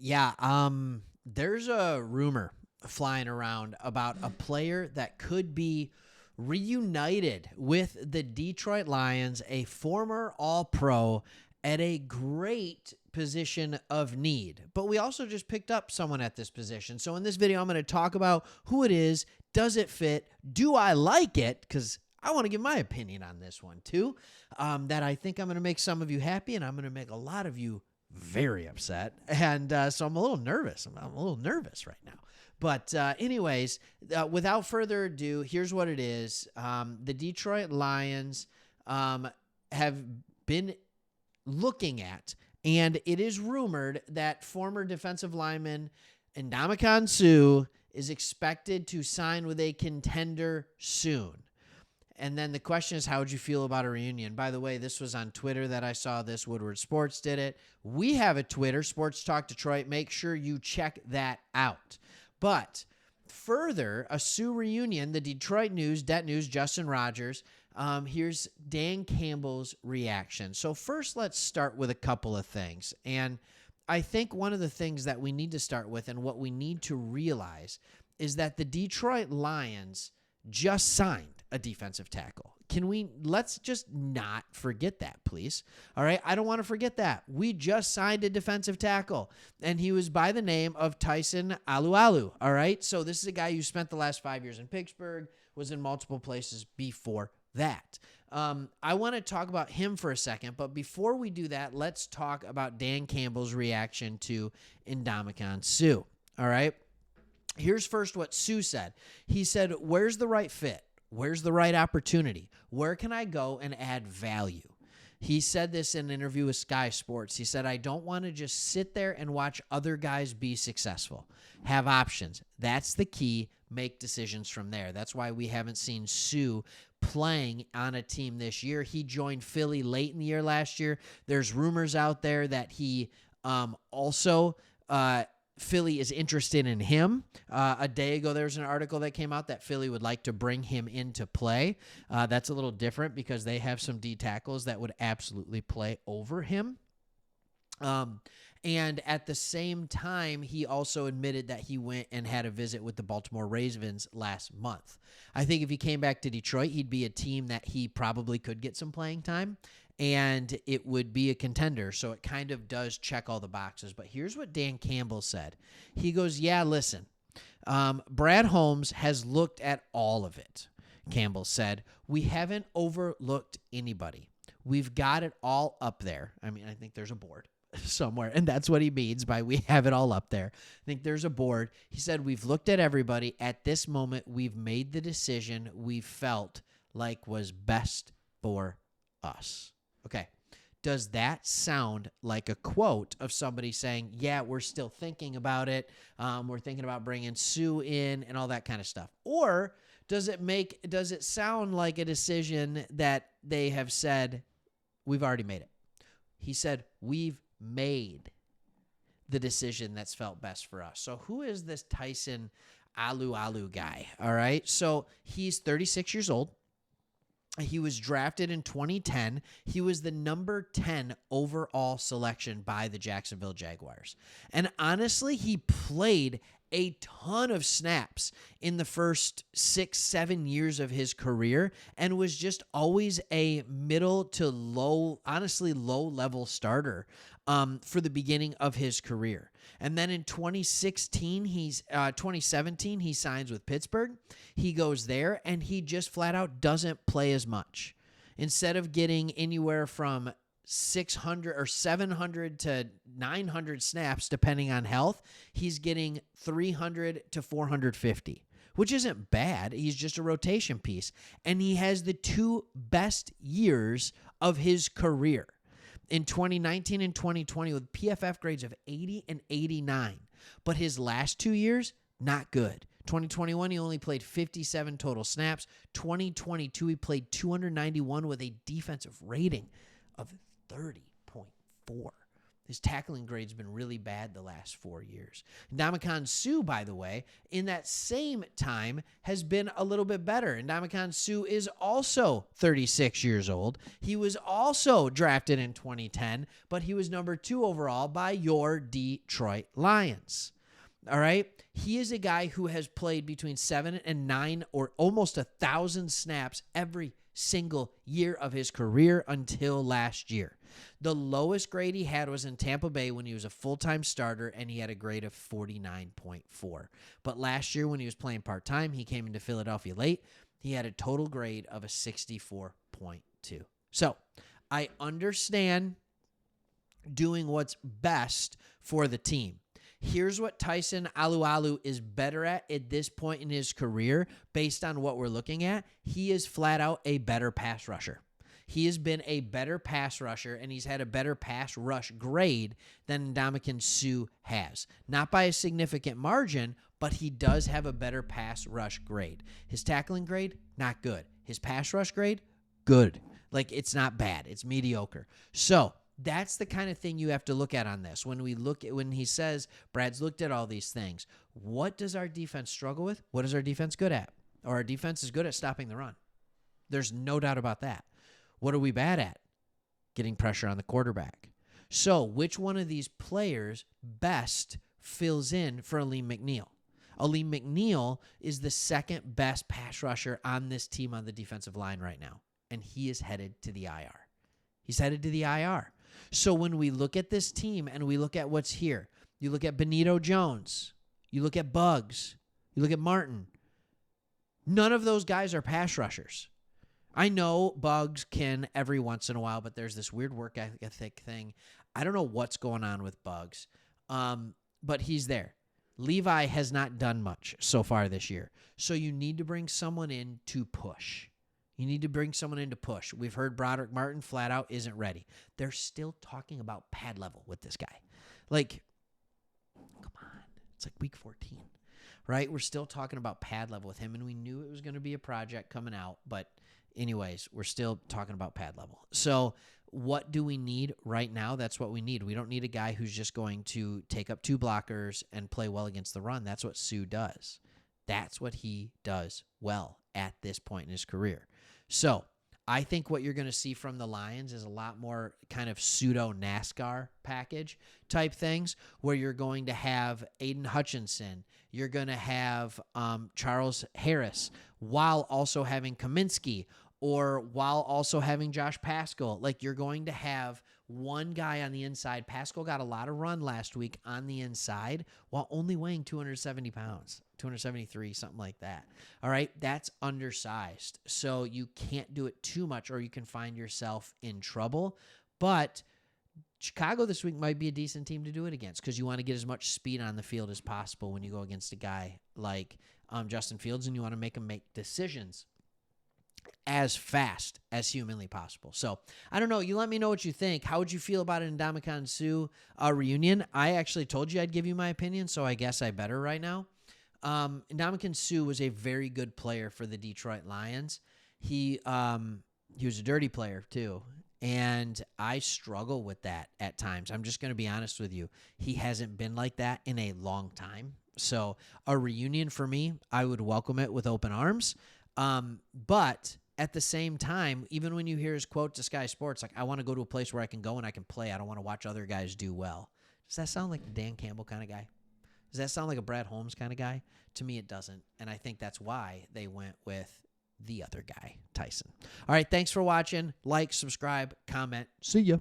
Yeah, there's a rumor flying around about a player that could be reunited with the Detroit Lions, a former All-Pro at a great position of need. But we also just picked up someone at this position. So in this video, I'm going to talk about who it is, does it fit, do I like it? Because I want to give my opinion on this one too, that I think I'm going to make some of you happy and I'm going to make a lot of you very upset. And so I'm a little nervous. I'm a little nervous right now. But anyways, without further ado, here's what it is. The Detroit Lions have been looking at, and it is rumored that former defensive lineman Ndamukong Suh is expected to sign with a contender soon. And then the question is, how would you feel about a reunion? By the way, this was on Twitter that I saw this. Woodward Sports did it. We have a Twitter, Sports Talk Detroit. Make sure you check that out. But further, a Suh reunion, the Detroit News, Det News, Justin Rogers. Here's Dan Campbell's reaction. So first, let's start with a couple of things. And I think one of the things that we need to start with and what we need to realize is that the Detroit Lions just signed a defensive tackle. Let's just not forget that, please. All right. I don't want to forget that. We just signed a defensive tackle, and he was by the name of Tyson Alualu. All right. So this is a guy who spent the last 5 years in Pittsburgh, was in multiple places before that. I want to talk about him for a second, but before we do that, let's talk about Dan Campbell's reaction to Ndamukong Suh. All right. Here's first what Suh said. He said, where's the right fit? Where's the right opportunity? Where can I go and add value? He said this in an interview with Sky Sports. He said, I don't want to just sit there and watch other guys be successful. Have options. That's the key. Make decisions from there. That's why we haven't seen Suh playing on a team this year. He joined Philly late in the year last year. There's rumors out there that he also Philly is interested in him. A day ago, there was an article that came out that Philly would like to bring him into play. That's a little different because they have some D tackles that would absolutely play over him. And at the same time, he also admitted that he went and had a visit with the Baltimore Ravens last month. I think if he came back to Detroit, he'd be a team that he probably could get some playing time, and it would be a contender. So it kind of does check all the boxes. But here's what Dan Campbell said. He goes, yeah, listen, Brad Holmes has looked at all of it. Campbell said, we haven't overlooked anybody. We've got it all up there. I mean, I think there's a board somewhere, and that's what he means by we have it all up there. I think there's a board. He said, we've looked at everybody. At this moment, we've made the decision we felt like was best for us. Okay. Does that sound like a quote of somebody saying, yeah, we're still thinking about it. We're thinking about bringing Suh in and all that kind of stuff. Or does it sound like a decision that they have said, we've already made it? He said, we've made the decision that's felt best for us. So who is this Tyson Alualu guy? All right. So he's 36 years old. He was drafted in 2010. He was the number 10 overall selection by the Jacksonville Jaguars. And honestly, he played a ton of snaps in the first 6-7 years of his career and was just always a middle to low level starter for the beginning of his career. And then in 2017, he signs with Pittsburgh. He goes there and he just flat out doesn't play as much. Instead of getting anywhere from 600 or 700 to 900 snaps, depending on health, he's getting 300 to 450, which isn't bad. He's just a rotation piece. And he has the two best years of his career in 2019 and 2020 with PFF grades of 80 and 89. But his last 2 years, not good. 2021, he only played 57 total snaps. 2022, he played 291 with a defensive rating of 30.4. His tackling grade's been really bad the last 4 years. Ndamukong Suh, by the way, in that same time has been a little bit better. Ndamukong Suh is also 36 years old. He was also drafted in 2010, but he was number 2 overall by your Detroit Lions. All right? He is a guy who has played between 7 and 9 or almost 1,000 snaps every single year of his career until last year. The lowest grade he had was in Tampa Bay when he was a full-time starter, and he had a grade of 49.4. But last year when he was playing part-time, he came into Philadelphia late. He had a total grade of a 64.2. So I understand doing what's best for the team. Here's what Tyson Alualu is better at this point in his career based on what we're looking at. He is flat out a better pass rusher. He has been a better pass rusher, and he's had a better pass rush grade than Ndamukong Suh has. Not by a significant margin, but he does have a better pass rush grade. His tackling grade, not good. His pass rush grade, good. Like, it's not bad. It's mediocre. So that's the kind of thing you have to look at on this. When he says, Brad's looked at all these things, what does our defense struggle with? What is our defense good at? Or our defense is good at stopping the run. There's no doubt about that. What are we bad at? Getting pressure on the quarterback. So which one of these players best fills in for Aleem McNeil? Aleem McNeil is the second best pass rusher on this team on the defensive line right now, and he is headed to the IR. He's headed to the IR. So when we look at this team and we look at what's here, you look at Benito Jones, you look at Buggs, you look at Martin. None of those guys are pass rushers. I know Buggs can every once in a while, but there's this weird work ethic thing. I don't know what's going on with Buggs, but he's there. Levi has not done much so far this year. So you need to bring someone in to push. You need to bring someone in to push. We've heard Broderick Martin flat out isn't ready. They're still talking about pad level with this guy. Like, come on. It's like week 14, right? We're still talking about pad level with him, and we knew it was going to be a project coming out. But anyways, we're still talking about pad level. So what do we need right now? That's what we need. We don't need a guy who's just going to take up 2 blockers and play well against the run. That's what Suh does. That's what he does well at this point in his career. So I think what you're going to see from the Lions is a lot more kind of pseudo NASCAR package type things where you're going to have Aiden Hutchinson. You're going to have Charles Harris while also having Kaminsky, or while also having Josh Paschal. Like, you're going to have one guy on the inside. Paschal got a lot of run last week on the inside while only weighing 270 pounds, 273, something like that. All right, that's undersized. So you can't do it too much or you can find yourself in trouble. But Chicago this week might be a decent team to do it against because you want to get as much speed on the field as possible when you go against a guy like Justin Fields, and you want to make him make decisions as fast as humanly possible. So, I don't know. You let me know what you think. How would you feel about an Ndamukong Suh reunion? I actually told you I'd give you my opinion, so I guess I better right now. Ndamukong Suh was a very good player for the Detroit Lions. He was a dirty player, too, and I struggle with that at times. I'm just going to be honest with you. He hasn't been like that in a long time. So, a reunion for me, I would welcome it with open arms. But at the same time, even when you hear his quote to Sky Sports, like, I want to go to a place where I can go and I can play. I don't want to watch other guys do well. Does that sound like a Dan Campbell kind of guy? Does that sound like a Brad Holmes kind of guy? To me, it doesn't. And I think that's why they went with the other guy, Tyson. All right. Thanks for watching. Like, subscribe, comment. See ya.